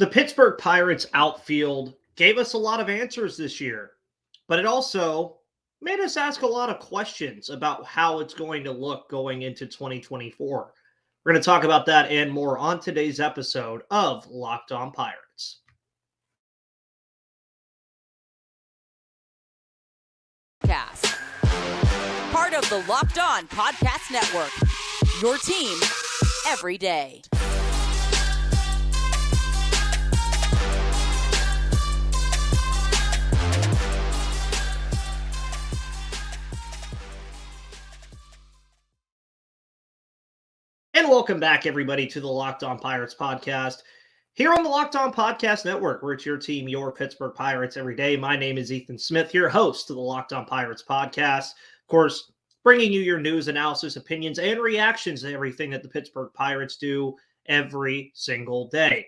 The Pittsburgh Pirates outfield gave us a lot of answers this year, but it also made us ask a lot of questions about how it's going to look going into 2024. We're going to talk about that and more on today's episode of Locked On Pirates. Part of the Locked On Podcast Network, your team every day. And welcome back, everybody, to the Locked On Pirates podcast. Here on the Locked On Podcast Network, where it's your team, your Pittsburgh Pirates every day. My name is Ethan Smith, your host of the Locked On Pirates podcast. Of course, bringing you your news, analysis, opinions, and reactions to everything that the Pittsburgh Pirates do every single day.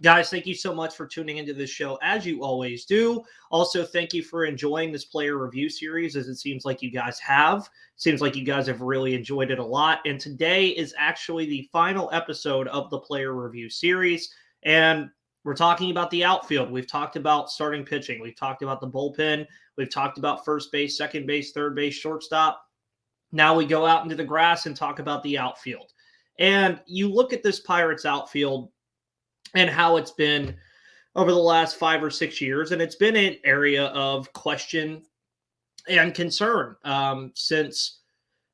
Guys, thank you so much for tuning into this show, as you always do. Also, thank you for enjoying this player review series, as it seems like you guys have. Seems like you guys have really enjoyed it a lot. And today is actually the final episode of the player review series. And we're talking about the outfield. We've talked about starting pitching. We've talked about the bullpen. We've talked about first base, second base, third base, shortstop. Now we go out into the grass and talk about the outfield. And you look at this Pirates outfield and how it's been over the last 5 or 6 years. And it's been an area of question and concern since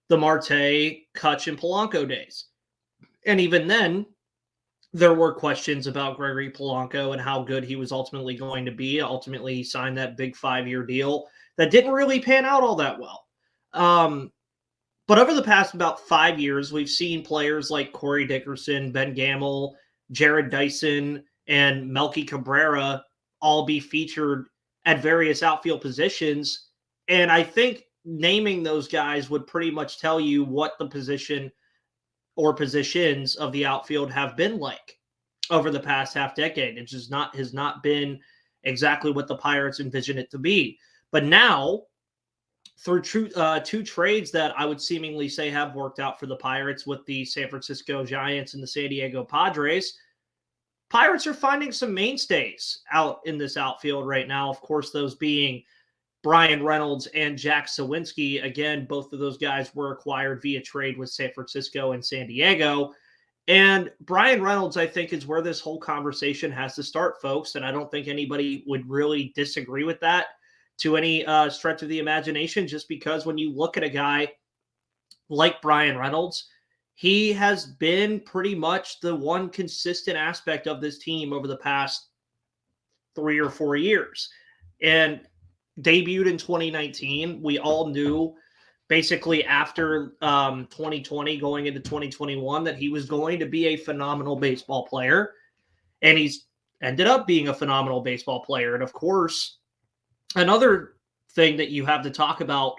the Marte, Kutch, and Polanco days. And even then, there were questions about Gregory Polanco and how good he was ultimately going to be. Ultimately, he signed that big 5-year deal that didn't really pan out all that well. But over the past about 5 years, we've seen players like Corey Dickerson, Ben Gamel, Jared Dyson, and Melky Cabrera all be featured at various outfield positions. And I think naming those guys would pretty much tell you what the position or positions of the outfield have been like over the past half decade. It just has not been exactly what the Pirates envision it to be. But now, through two trades that I would seemingly say have worked out for the Pirates with the San Francisco Giants and the San Diego Padres, Pirates are finding some mainstays out in this outfield right now. Of course, those being Bryan Reynolds and Jack Suwinski. Again, both of those guys were acquired via trade with San Francisco and San Diego. And Bryan Reynolds, I think, is where this whole conversation has to start, folks. And I don't think anybody would really disagree with that to any stretch of the imagination, just because when you look at a guy like Bryan Reynolds, he has been pretty much the one consistent aspect of this team over the past 3 or 4 years. And debuted in 2019. We all knew basically after 2020 going into 2021 that he was going to be a phenomenal baseball player. And he's ended up being a phenomenal baseball player. And of course, another thing that you have to talk about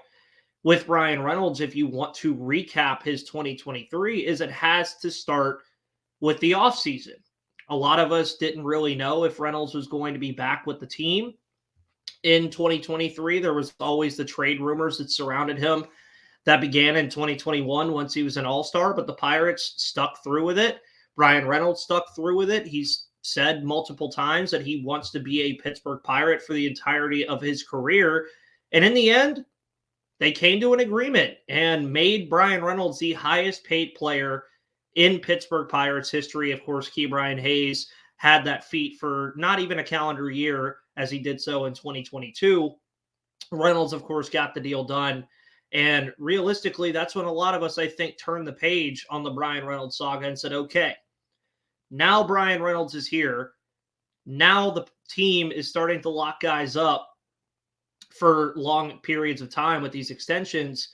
with Bryan Reynolds, if you want to recap his 2023, is it has to start with the offseason. A lot of us didn't really know if Reynolds was going to be back with the team in 2023. There was always the trade rumors that surrounded him that began in 2021 once he was an all-star, but the Pirates stuck through with it. Bryan Reynolds stuck through with it. He's said multiple times that he wants to be a Pittsburgh Pirate for the entirety of his career. And in the end, they came to an agreement and made Bryan Reynolds the highest paid player in Pittsburgh Pirates history. Of course, Ke'Bryan Hayes had that feat for not even a calendar year, as he did so in 2022. Reynolds, of course, got the deal done. And realistically, that's when a lot of us, I think, turned the page on the Bryan Reynolds saga and said, okay, now Bryan Reynolds is here. Now the team is starting to lock guys up for long periods of time with these extensions.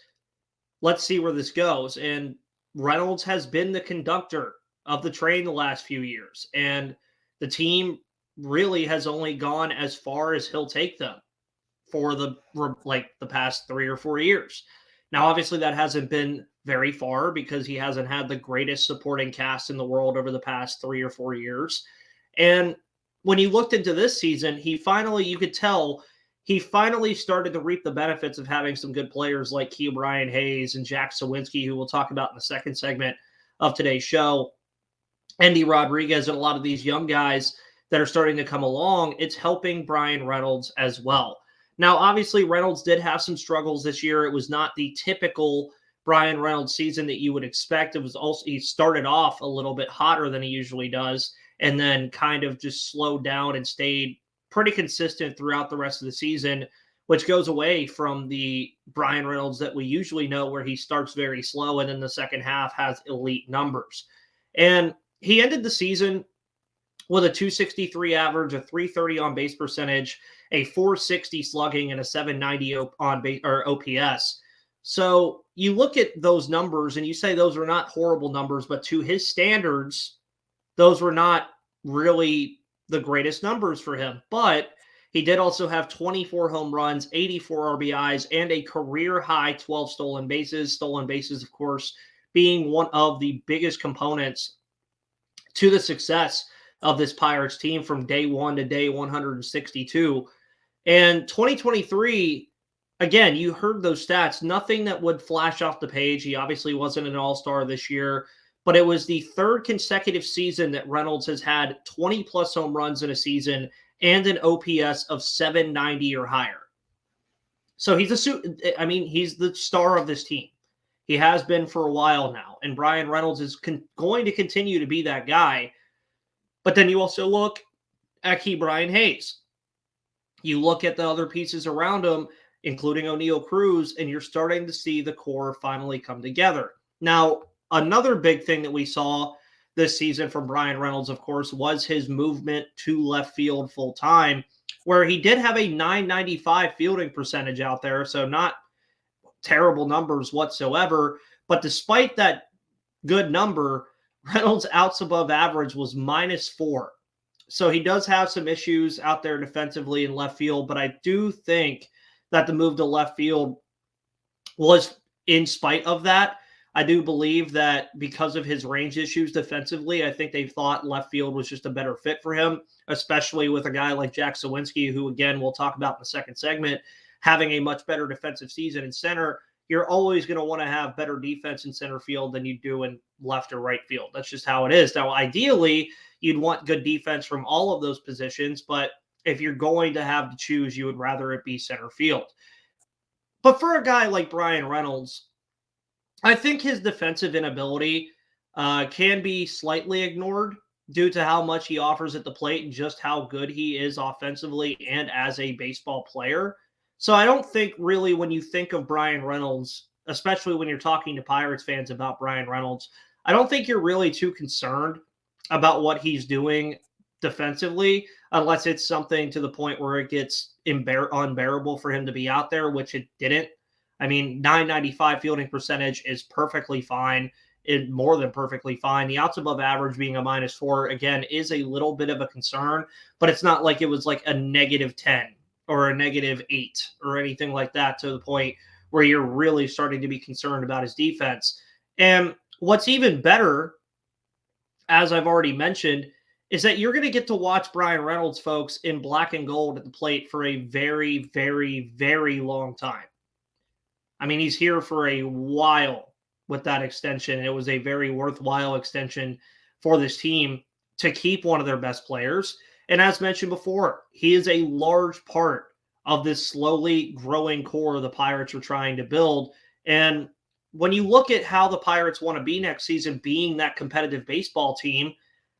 Let's see where this goes. And Reynolds has been the conductor of the train the last few years. And the team really has only gone as far as he'll take them for the past 3 or 4 years. Now, obviously, that hasn't been very far because he hasn't had the greatest supporting cast in the world over the past 3 or 4 years. And when you looked into this season, you could tell he finally started to reap the benefits of having some good players like Ke'Bryan Hayes and Jack Suwinski, who we'll talk about in the second segment of today's show, Endy Rodriguez, and a lot of these young guys that are starting to come along, it's helping Bryan Reynolds as well. Now, obviously, Reynolds did have some struggles this year. It was not the typical Bryan Reynolds season that you would expect. It was also, he started off a little bit hotter than he usually does, and then kind of just slowed down and stayed pretty consistent throughout the rest of the season, which goes away from the Bryan Reynolds that we usually know, where he starts very slow and then the second half has elite numbers. And he ended the season with a 263 average, a 330 on base percentage, a 460 slugging, and a 790 on base or OPS. So you look at those numbers and you say those are not horrible numbers, but to his standards, those were not really the greatest numbers for him. But he did also have 24 home runs, 84 RBIs, and a career high 12 stolen bases. Stolen bases, of course, being one of the biggest components to the success of this Pirates team from day one to day 162. And 2023, again, you heard those stats, nothing that would flash off the page. He obviously wasn't an all-star this year, but it was the third consecutive season that Reynolds has had 20-plus home runs in a season and an OPS of 790 or higher. So he's the star of this team. He has been for a while now, and Bryan Reynolds is going to continue to be that guy. But then you also look at Brian Hayes. You look at the other pieces around him, including O'Neal Cruz, and you're starting to see the core finally come together. Now, another big thing that we saw this season from Bryan Reynolds, of course, was his movement to left field full time, where he did have a 995 fielding percentage out there, so not terrible numbers whatsoever. But despite that good number, Reynolds' outs above average was -4. So he does have some issues out there defensively in left field, but I do think that the move to left field was in spite of that. I do believe that because of his range issues defensively, I think they thought left field was just a better fit for him, especially with a guy like Jack Suwinski, who, again, we'll talk about in the second segment, having a much better defensive season in center. You're always going to want to have better defense in center field than you do in left or right field. That's just how it is. Now, ideally, you'd want good defense from all of those positions, but if you're going to have to choose, you would rather it be center field. But for a guy like Bryan Reynolds, I think his defensive inability can be slightly ignored due to how much he offers at the plate and just how good he is offensively and as a baseball player. So I don't think really when you think of Bryan Reynolds, especially when you're talking to Pirates fans about Bryan Reynolds, I don't think you're really too concerned about what he's doing defensively, unless it's something to the point where it gets unbearable for him to be out there, which it didn't. I mean, 995 fielding percentage is perfectly fine. It's more than perfectly fine. The outs above average being a -4, again, is a little bit of a concern, but it's not like it was like a -10 or a -8 or anything like that, to the point where you're really starting to be concerned about his defense. And what's even better, as I've already mentioned, is that you're going to get to watch Bryan Reynolds, folks, in black and gold at the plate for a very, very, very long time. I mean, he's here for a while with that extension. It was a very worthwhile extension for this team to keep one of their best players. And as mentioned before, he is a large part of this slowly growing core the Pirates are trying to build. And when you look at how the Pirates want to be next season, being that competitive baseball team,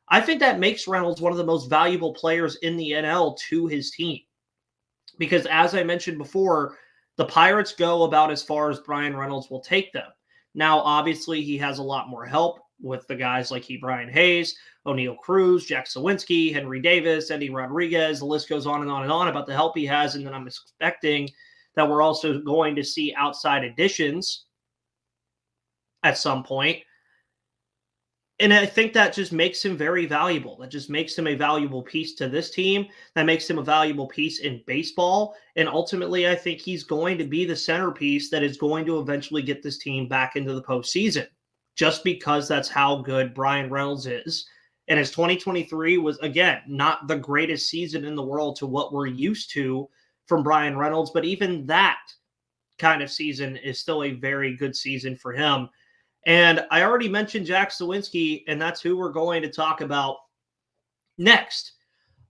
I think that makes Reynolds one of the most valuable players in the NL to his team. Because as I mentioned before, the Pirates go about as far as Bryan Reynolds will take them. Now, obviously, he has a lot more help with the guys like Brian Hayes, O'Neal Cruz, Jack Suwinski, Henry Davis, Eddie Rodriguez. The list goes on and on and on about the help he has. And then I'm expecting that we're also going to see outside additions at some point. And I think that just makes him very valuable. That just makes him a valuable piece to this team. That makes him a valuable piece in baseball. And ultimately, I think he's going to be the centerpiece that is going to eventually get this team back into the postseason, just because that's how good Bryan Reynolds is. And his 2023 was, again, not the greatest season in the world to what we're used to from Bryan Reynolds, but even that kind of season is still a very good season for him. And I already mentioned Jack Suwinski, and that's who we're going to talk about next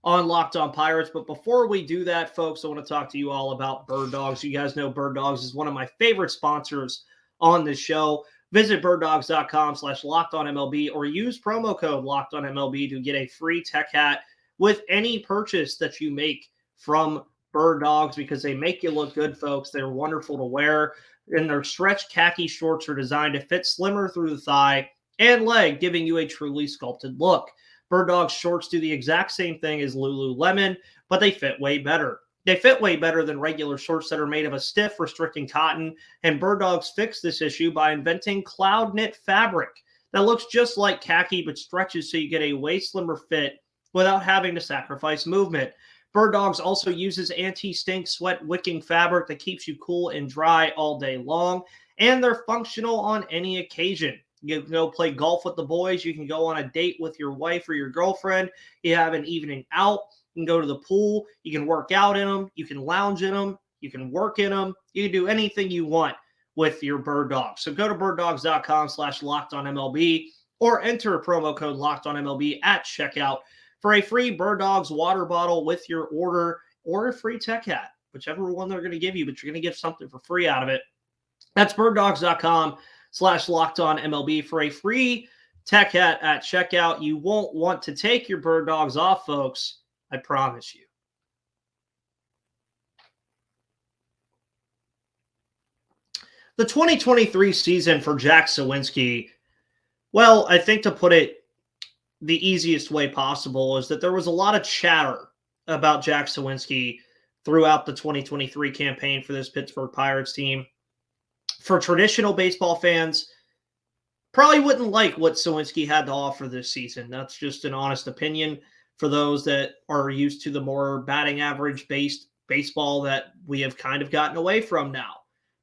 on Locked On Pirates. But before we do that, folks, I want to talk to you all about Bird Dogs. You guys know Bird Dogs is one of my favorite sponsors on this show. Visit birddogs.com/lockedonmlb or use promo code LockedOnMLB to get a free tech hat with any purchase that you make from Bird Dogs, because they make you look good, folks. They're wonderful to wear, and their stretch khaki shorts are designed to fit slimmer through the thigh and leg, giving you a truly sculpted look. Bird Dogs shorts do the exact same thing as Lululemon, but they fit way better. They fit way better than regular shorts that are made of a stiff, restricting cotton, and Bird Dogs fixed this issue by inventing cloud knit fabric that looks just like khaki but stretches so you get a way slimmer fit without having to sacrifice movement. Bird Dogs also uses anti-stink sweat wicking fabric that keeps you cool and dry all day long, and they're functional on any occasion. You can go play golf with the boys. You can go on a date with your wife or your girlfriend. You have an evening out. You can go to the pool. You can work out in them. You can lounge in them. You can work in them. You can do anything you want with your Bird Dogs. So go to birddogs.com/lockedonmlb or enter promo code LockedOnMLB at checkout for a free Bird Dogs water bottle with your order, or a free tech hat, whichever one they're going to give you, but you're going to get something for free out of it. That's birddogs.com/lockedonmlb for a free tech hat at checkout. You won't want to take your Bird Dogs off, folks. I promise you. The 2023 season for Jack Suwinski, well, I think to put it the easiest way possible is that there was a lot of chatter about Jack Suwinski throughout the 2023 campaign for this Pittsburgh Pirates team. For traditional baseball fans, probably wouldn't like what Suwinski had to offer this season. That's just an honest opinion. For those that are used to the more batting average based baseball that we have kind of gotten away from now.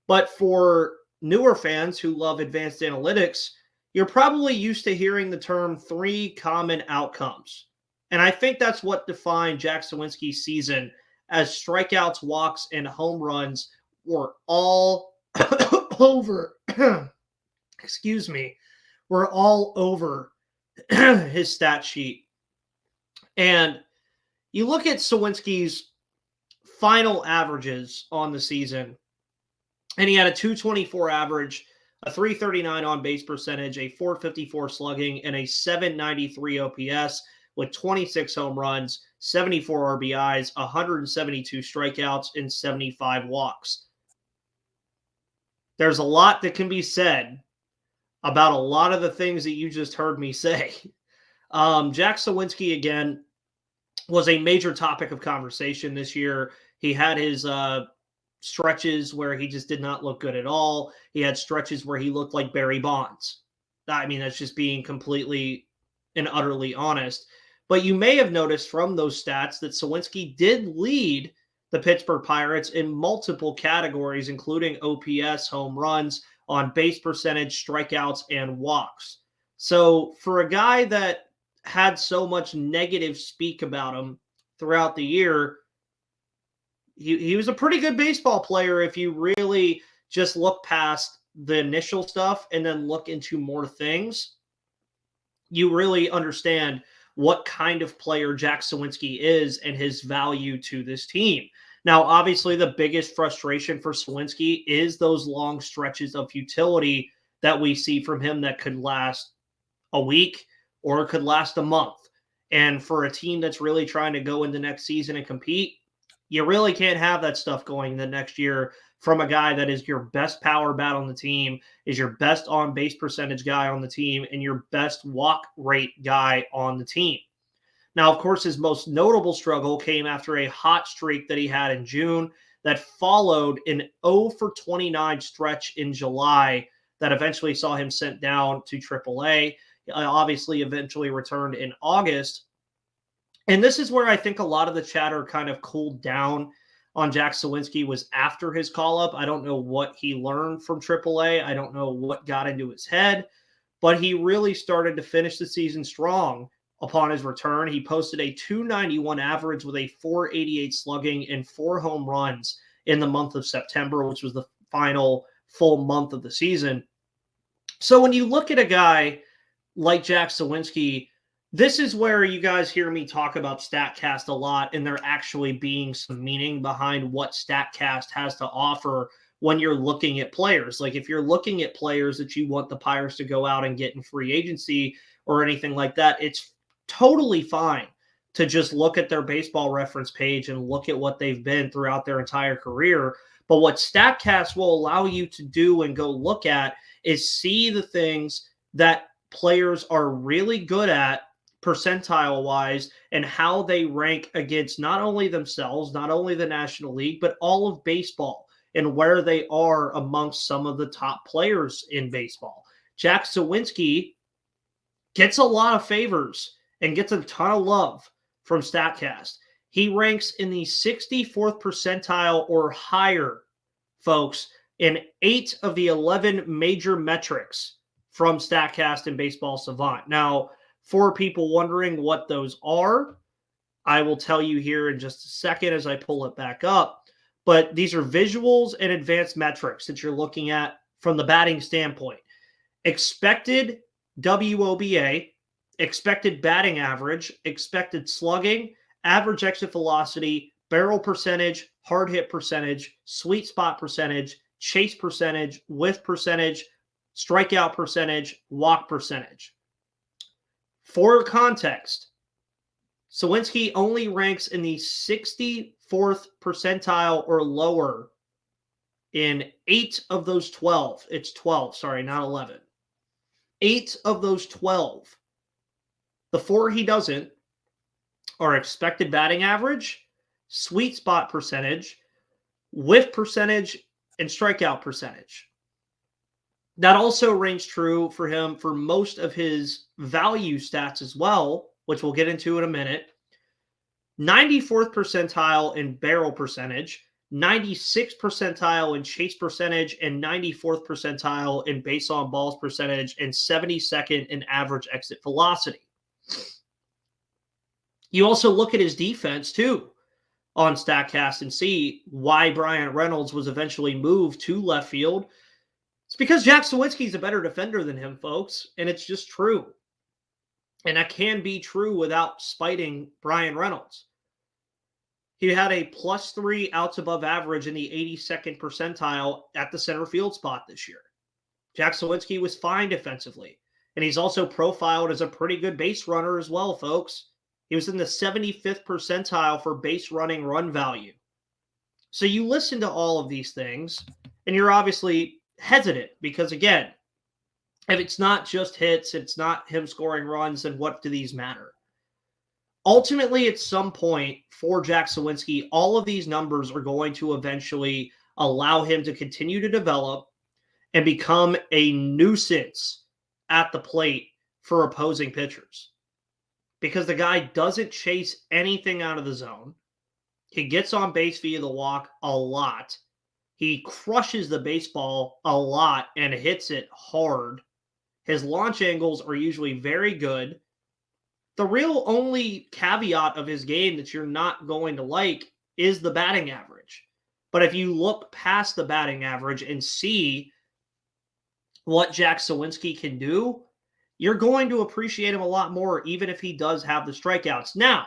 But for newer fans who love advanced analytics, you're probably used to hearing the term 3 common outcomes. And I think that's what defined Jack Suwinski's season, as strikeouts, walks, and home runs were all over. Excuse me. Were all over his stat sheet. And you look at Suwinski's final averages on the season, and he had a 224 average, a 339 on base percentage, a 454 slugging, and a 793 OPS with 26 home runs, 74 RBIs, 172 strikeouts, and 75 walks. There's a lot that can be said about a lot of the things that you just heard me say. Jack Suwinski, again, was a major topic of conversation this year. He had his stretches where he just did not look good at all. He had stretches where he looked like Barry Bonds. I mean, that's just being completely and utterly honest. But you may have noticed from those stats that Suwinski did lead the Pittsburgh Pirates in multiple categories, including OPS, home runs, on base percentage, strikeouts, and walks. So for a guy that had so much negative speak about him throughout the year, he was a pretty good baseball player if you really just look past the initial stuff and then look into more things. You really understand what kind of player Jack Suwinski is and his value to this team. Now, obviously, the biggest frustration for Suwinski is those long stretches of futility that we see from him that could last a week or it could last a month. And for a team that's really trying to go into next season and compete, you really can't have that stuff going the next year from a guy that is your best power bat on the team, is your best on base percentage guy on the team, and your best walk rate guy on the team. Now, of course, his most notable struggle came after a hot streak that he had in June that followed an 0-for-29 stretch in July that eventually saw him sent down to AAA. Obviously, eventually returned in August. And this is where I think a lot of the chatter kind of cooled down on Jack Suwinski, was after his call-up. I don't know what he learned from AAA. I don't know what got into his head, but he really started to finish the season strong upon his return. He posted a 291 average with a 488 slugging and 4 home runs in the month of September, which was the final full month of the season. So when you look at a guy like Jack Suwinski, This is where you guys hear me talk about StatCast a lot, and there actually being some meaning behind what StatCast has to offer when you're looking at players. Like if you're looking at players that you want the Pirates to go out and get in free agency or anything like that, it's totally fine to just look at their baseball reference page and look at what they've been throughout their entire career. But what StatCast will allow you to do and go look at is see the things that players are really good at percentile wise and how they rank against not only themselves, not only the National League, but all of baseball and where they are amongst some of the top players in baseball. Jack Suwinski gets a lot of favors and gets a ton of love from StatCast. He ranks in the 64th percentile or higher, folks, in 8 of the 11 major metrics from StatCast and Baseball Savant. Now, for people wondering what those are, I will tell you here in just a second as I pull it back up. But these are visuals and advanced metrics that you're looking at from the batting standpoint. Expected WOBA, expected batting average, expected slugging, average exit velocity, barrel percentage, hard hit percentage, sweet spot percentage, chase percentage, whiff percentage, strikeout percentage, walk percentage. For context, Suwinski only ranks in the 64th percentile or lower in 8 of those 12. It's 12, sorry, not 11. 8 of those 12. The 4 he doesn't are expected batting average, sweet spot percentage, whiff percentage, and strikeout percentage. That also rings true for him for most of his value stats as well, which we'll get into in a minute. 94th percentile in barrel percentage, 96th percentile in chase percentage, and 94th percentile in base on balls percentage, and 72nd in average exit velocity. You also look at his defense too on StatCast and see why Bryan Reynolds was eventually moved to left field. It's because Jack Suwinski is a better defender than him, folks, and it's just true. And that can be true without spiting Bryan Reynolds. He had a +3 outs above average in the 82nd percentile at the center field spot this year. Jack Suwinski was fine defensively, and he's also profiled as a pretty good base runner as well, folks. He was in the 75th percentile for base running run value. So you listen to all of these things, and you're obviously hesitant because, again, if it's not just hits, it's not him scoring runs, then what do these matter? Ultimately, at some point for Jack Suwinski, all of these numbers are going to eventually allow him to continue to develop and become a nuisance at the plate for opposing pitchers. Because the guy doesn't chase anything out of the zone. He gets on base via the walk a lot. He crushes the baseball a lot and hits it hard. His launch angles are usually very good. The real only caveat of his game that you're not going to like is the batting average. But if you look past the batting average and see what Jack Suwinski can do, you're going to appreciate him a lot more, even if he does have the strikeouts. Now,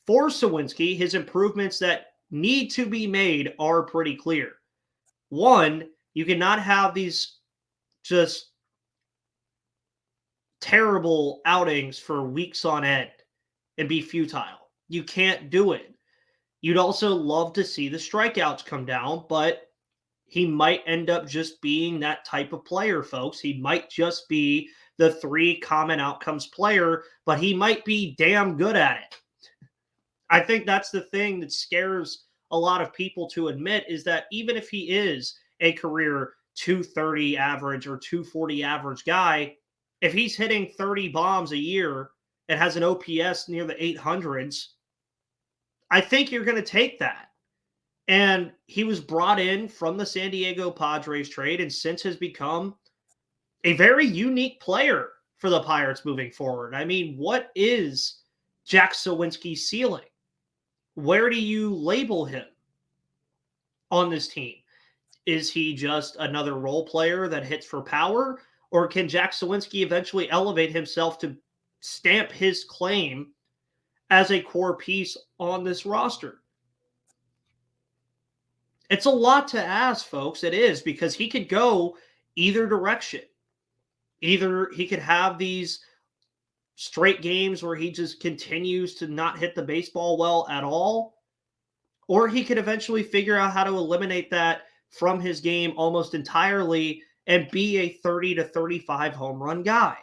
for Suwinski, his improvements that need to be made are pretty clear. One, you cannot have these just terrible outings for weeks on end and be futile. You can't do it. You'd also love to see the strikeouts come down, but he might end up just being that type of player, folks. He might just be the 3 common outcomes player, but he might be damn good at it. I think that's the thing that scares a lot of people to admit is that even if he is a career 230 average or 240 average guy, if he's hitting 30 bombs a year and has an OPS near the 800s, I think you're going to take that. And he was brought in from the San Diego Padres trade and since has become a very unique player for the Pirates moving forward. I mean, what is Jack Suwinski's ceiling? Where do you label him on this team? Is he just another role player that hits for power? Or can Jack Suwinski eventually elevate himself to stamp his claim as a core piece on this roster. It's a lot to ask, folks. It is, because he could go either direction. Either he could have these straight games where he just continues to not hit the baseball well at all, or he could eventually figure out how to eliminate that from his game almost entirely and be a 30 to 35 home run guy.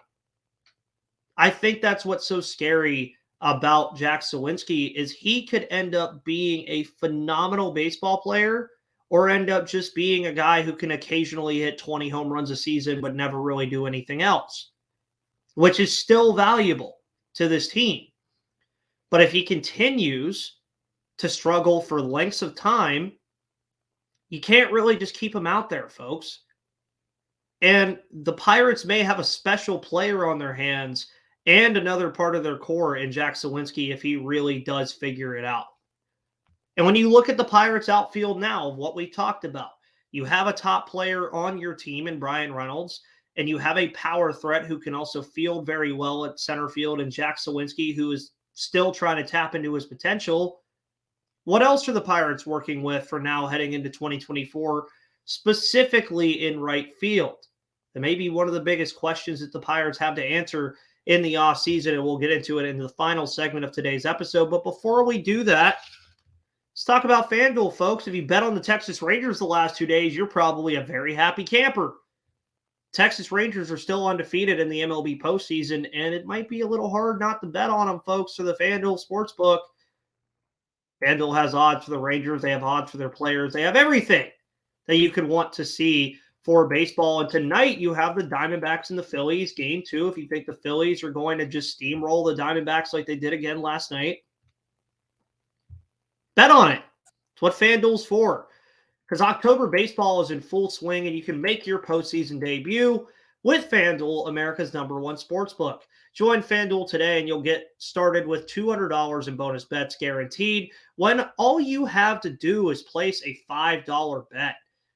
I think that's what's so scary about Jack Suwinski, is he could end up being a phenomenal baseball player or end up just being a guy who can occasionally hit 20 home runs a season but never really do anything else, which is still valuable to this team. But if he continues to struggle for lengths of time, you can't really just keep him out there, folks. And the Pirates may have a special player on their hands and another part of their core in Jack Suwinski if he really does figure it out. And when you look at the Pirates outfield now, what we talked about, you have a top player on your team in Bryan Reynolds, and you have a power threat who can also field very well at center field in Jack Suwinski, who is still trying to tap into his potential. What else are the Pirates working with for now heading into 2024, specifically in right field? That may be one of the biggest questions that the Pirates have to answer in the offseason, and we'll get into it in the final segment of today's episode. But before we do that, let's talk about FanDuel, folks. If you bet on the Texas Rangers the last 2 days, you're probably a very happy camper. Texas Rangers are still undefeated in the MLB postseason, and it might be a little hard not to bet on them, folks, for the FanDuel Sportsbook. FanDuel has odds for the Rangers. They have odds for their players. They have everything that you could want to see for baseball. And tonight you have the Diamondbacks and the Phillies, game 2. If you think the Phillies are going to just steamroll the Diamondbacks like they did again last night, bet on it. It's what FanDuel's for. Because October baseball is in full swing, and you can make your postseason debut with FanDuel, America's #1 sportsbook. Join FanDuel today, and you'll get started with $200 in bonus bets guaranteed when all you have to do is place a $5 bet.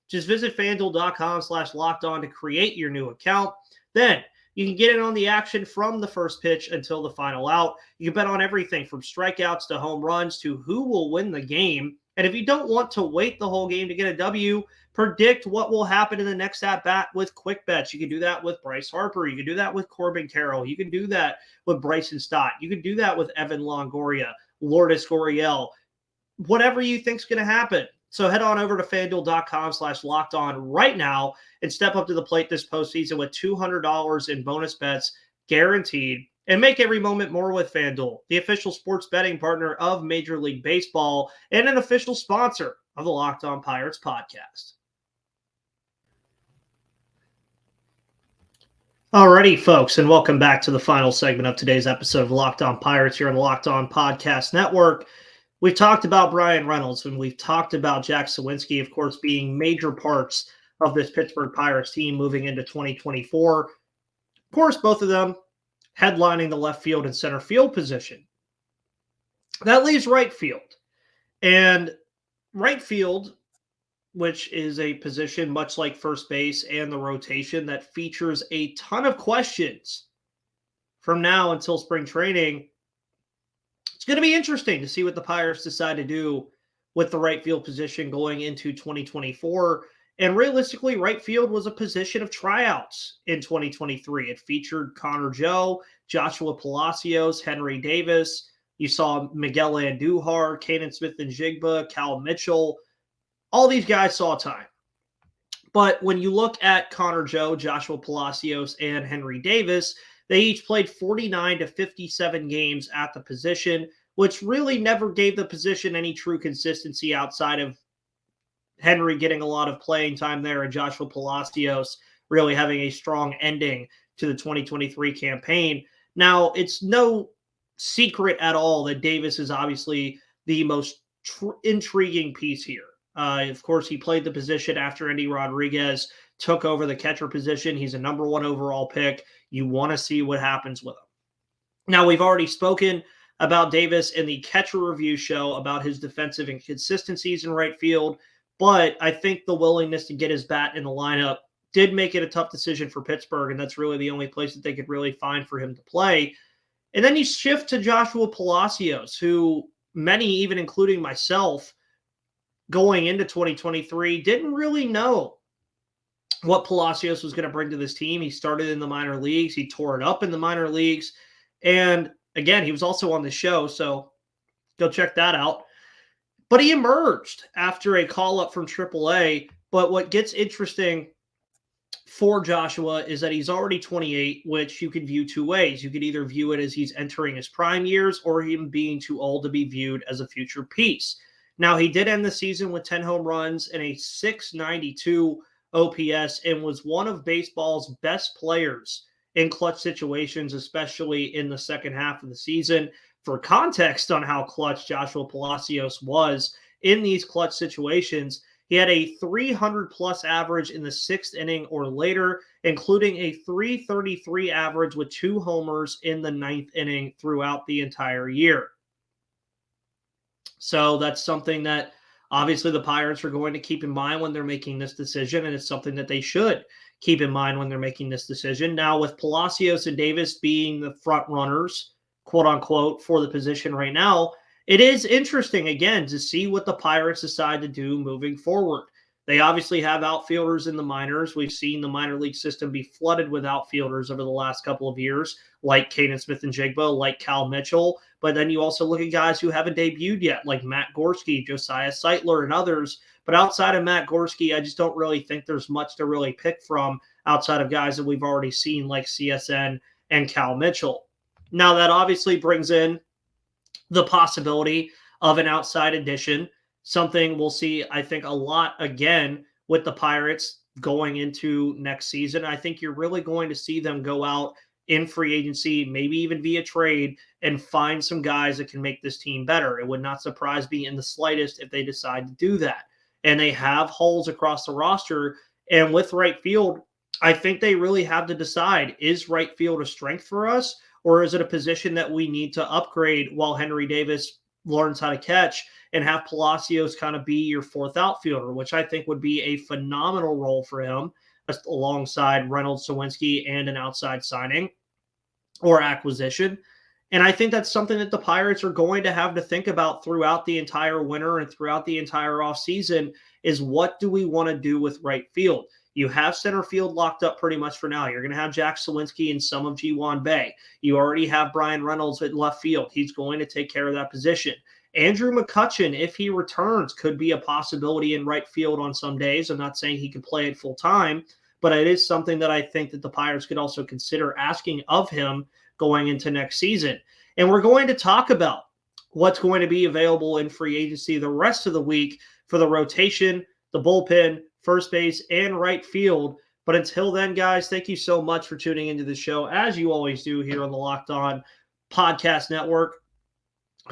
Just visit FanDuel.com/lockedon to create your new account. Then you can get in on the action from the first pitch until the final out. You can bet on everything from strikeouts to home runs to who will win the game. And if you don't want to wait the whole game to get a W, predict what will happen in the next at-bat with quick bets. You can do that with Bryce Harper. You can do that with Corbin Carroll. You can do that with Bryson Stott. You can do that with Evan Longoria, Lourdes Gurriel, whatever you think's going to happen. So head on over to FanDuel.com/lockedon right now and step up to the plate this postseason with $200 in bonus bets guaranteed. And make every moment more with FanDuel, the official sports betting partner of Major League Baseball and an official sponsor of the Locked On Pirates podcast. Alrighty, folks, and welcome back to the final segment of today's episode of Locked On Pirates here on the Locked On Podcast Network. We've talked about Bryan Reynolds, and we've talked about Jack Suwinski, of course, being major parts of this Pittsburgh Pirates team moving into 2024. Of course, both of them headlining the left field and center field position. That leaves right field. And right field, which is a position much like first base and the rotation that features a ton of questions from now until spring training. It's going to be interesting to see what the Pirates decide to do with the right field position going into 2024. And realistically, right field was a position of tryouts in 2023. It featured Connor Joe, Joshua Palacios, Henry Davis. You saw Miguel Andujar, Caden Smith-Njigba, Cal Mitchell. All these guys saw time. But when you look at Connor Joe, Joshua Palacios, and Henry Davis, they each played 49 to 57 games at the position, which really never gave the position any true consistency outside of Henry getting a lot of playing time there and Joshua Palacios really having a strong ending to the 2023 campaign. Now, it's no secret at all that Davis is obviously the most intriguing piece here. Of course, he played the position after Andy Rodriguez took over the catcher position. He's a #1 overall pick. You want to see what happens with him. Now, we've already spoken about Davis in the catcher review show about his defensive inconsistencies in right field. But I think the willingness to get his bat in the lineup did make it a tough decision for Pittsburgh, and that's really the only place that they could really find for him to play. And then you shift to Joshua Palacios, who many, even including myself, going into 2023, didn't really know what Palacios was going to bring to this team. He started in the minor leagues. He tore it up in the minor leagues. And again, he was also on the show, so go check that out. But he emerged after a call-up from AAA. But what gets interesting for Joshua is that he's already 28, which you could view two ways. You could either view it as he's entering his prime years or him being too old to be viewed as a future piece. Now, he did end the season with 10 home runs and a 692 OPS and was one of baseball's best players in clutch situations, especially in the second half of the season. For context on how clutch Joshua Palacios was in these clutch situations, he had a 300-plus average in the sixth inning or later, including a 333 average with 2 homers in the ninth inning throughout the entire year. So that's something that obviously the Pirates are going to keep in mind when they're making this decision, and it's something that they should keep in mind when they're making this decision. Now, with Palacios and Davis being the front runners, quote unquote, for the position right now, it is interesting, again, to see what the Pirates decide to do moving forward. They obviously have outfielders in the minors. We've seen the minor league system be flooded with outfielders over the last couple of years, like Caden Smith-Njigba, like Cal Mitchell. But then you also look at guys who haven't debuted yet, like Matt Gorski, Josiah Seitler, and others. But outside of Matt Gorski, I just don't really think there's much to really pick from outside of guys that we've already seen, like CSN and Cal Mitchell. Now, that obviously brings in the possibility of an outside addition, something we'll see, I think, a lot again with the Pirates going into next season. I think you're really going to see them go out in free agency, maybe even via trade, and find some guys that can make this team better. It would not surprise me in the slightest if they decide to do that. And they have holes across the roster. And with right field, I think they really have to decide, is right field a strength for us? Or is it a position that we need to upgrade while Henry Davis learns how to catch, and have Palacios kind of be your fourth outfielder, which I think would be a phenomenal role for him alongside Reynolds, Suwinski, and an outside signing or acquisition. And I think that's something that the Pirates are going to have to think about throughout the entire winter and throughout the entire offseason is, what do we want to do with right field? You have center field locked up pretty much for now. You're going to have Jack Suwinski and some of Ji-Hwan Bae. You already have Bryan Reynolds at left field. He's going to take care of that position. Andrew McCutchen, if he returns, could be a possibility in right field on some days. I'm not saying he could play it full time, but it is something that I think that the Pirates could also consider asking of him going into next season. And we're going to talk about what's going to be available in free agency the rest of the week for the rotation, the bullpen, first base, and right field. But until then, guys, thank you so much for tuning into the show, as you always do here on the Locked On Podcast Network.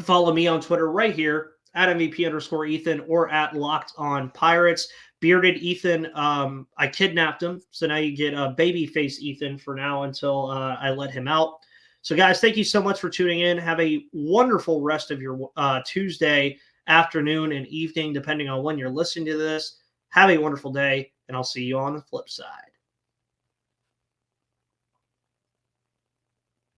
Follow me on Twitter right here at MVP_Ethan or at Locked On Pirates. Bearded Ethan, I kidnapped him, so now you get a baby face Ethan for now until I let him out. So, guys, thank you so much for tuning in. Have a wonderful rest of your Tuesday afternoon and evening, depending on when you're listening to this. Have a wonderful day, and I'll see you on the flip side.